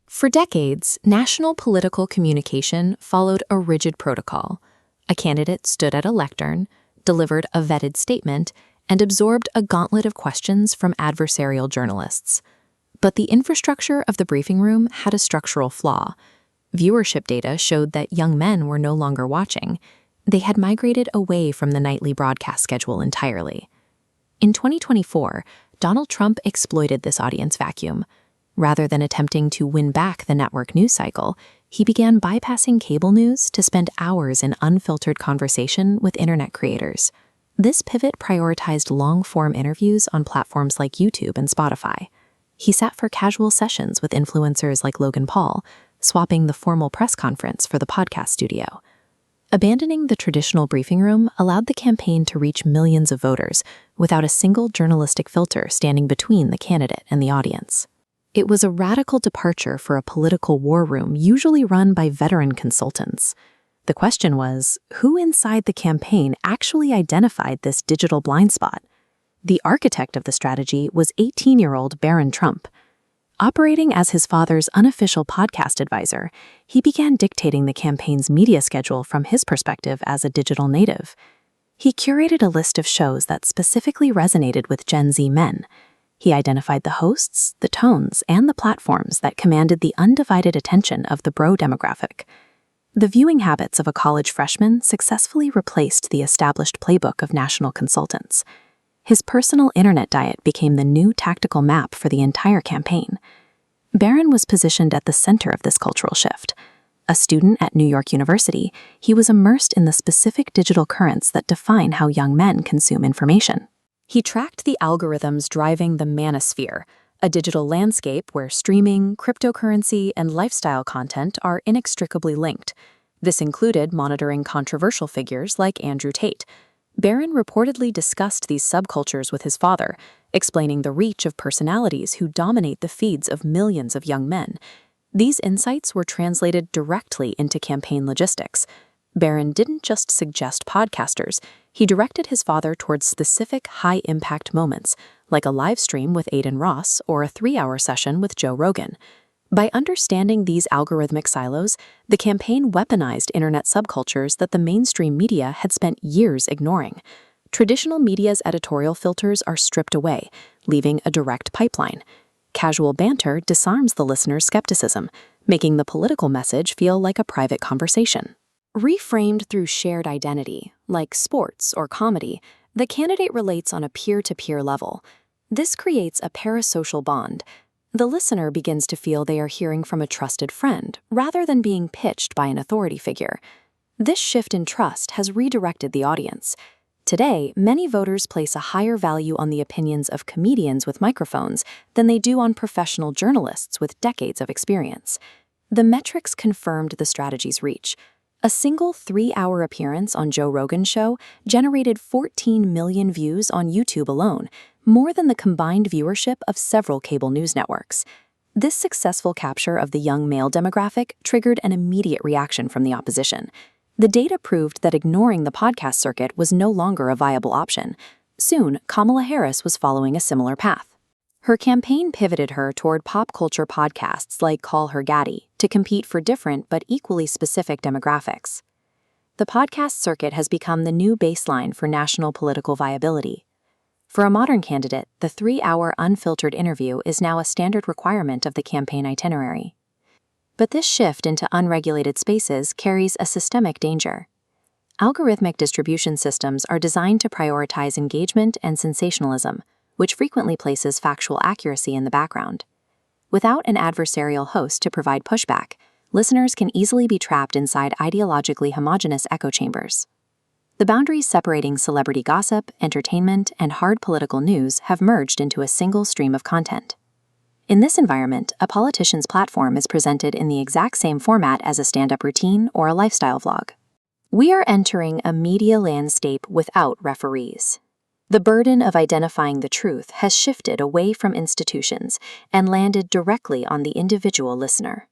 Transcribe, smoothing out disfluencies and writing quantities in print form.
For decades, national political communication followed a rigid protocol. A candidate stood at a lectern, delivered a vetted statement, and absorbed a gauntlet of questions from adversarial journalists. But the infrastructure of the briefing room had a structural flaw. Viewership data showed that young men were no longer watching. They had migrated away from the nightly broadcast schedule entirely. In 2024, Donald Trump exploited this audience vacuum. Rather than attempting to win back the network news cycle, he began bypassing cable news to spend hours in unfiltered conversation with internet creators. This pivot prioritized long-form interviews on platforms like YouTube and Spotify. He sat for casual sessions with influencers like Logan Paul, swapping the formal press conference for the podcast studio. Abandoning the traditional briefing room allowed the campaign to reach millions of voters without a single journalistic filter standing between the candidate and the audience. It was a radical departure for a political war room usually run by veteran consultants. The question was, who inside the campaign actually identified this digital blind spot? The architect of the strategy was 18-year-old Barron Trump. Operating as his father's unofficial podcast advisor, he began dictating the campaign's media schedule from his perspective as a digital native. He curated a list of shows that specifically resonated with Gen Z men. He identified the hosts, the tones, and the platforms that commanded the undivided attention of the bro demographic. The viewing habits of a college freshman successfully replaced the established playbook of national consultants. His personal internet diet became the new tactical map for the entire campaign. Barron was positioned at the center of this cultural shift. A student at New York University, he was immersed in the specific digital currents that define how young men consume information. He tracked the algorithms driving the manosphere, a digital landscape where streaming, cryptocurrency, and lifestyle content are inextricably linked. This included monitoring controversial figures like Andrew Tate. Barron reportedly discussed these subcultures with his father, explaining the reach of personalities who dominate the feeds of millions of young men. These insights were translated directly into campaign logistics. Barron didn't just suggest podcasters, he directed his father towards specific high-impact moments, like a live stream with Aiden Ross or a 3-hour session with Joe Rogan. By understanding these algorithmic silos, the campaign weaponized internet subcultures that the mainstream media had spent years ignoring. Traditional media's editorial filters are stripped away, leaving a direct pipeline. Casual banter disarms the listener's skepticism, making the political message feel like a private conversation. Reframed through shared identity, like sports or comedy, the candidate relates on a peer-to-peer level. This creates a parasocial bond. The listener begins to feel they are hearing from a trusted friend, rather than being pitched by an authority figure. This shift in trust has redirected the audience. Today, many voters place a higher value on the opinions of comedians with microphones than they do on professional journalists with decades of experience. The metrics confirmed the strategy's reach. A single 3-hour appearance on Joe Rogan's show generated 14 million views on YouTube alone, more than the combined viewership of several cable news networks. This successful capture of the young male demographic triggered an immediate reaction from the opposition. The data proved that ignoring the podcast circuit was no longer a viable option. Soon, Kamala Harris was following a similar path. Her campaign pivoted her toward pop culture podcasts like Call Her Gaddy to compete for different but equally specific demographics. The podcast circuit has become the new baseline for national political viability. For a modern candidate, the 3-hour unfiltered interview is now a standard requirement of the campaign itinerary. But this shift into unregulated spaces carries a systemic danger. Algorithmic distribution systems are designed to prioritize engagement and sensationalism, which frequently places factual accuracy in the background. Without an adversarial host to provide pushback, listeners can easily be trapped inside ideologically homogeneous echo chambers. The boundaries separating celebrity gossip, entertainment, and hard political news have merged into a single stream of content. In this environment, a politician's platform is presented in the exact same format as a stand-up routine or a lifestyle vlog. We are entering a media landscape without referees. The burden of identifying the truth has shifted away from institutions and landed directly on the individual listener.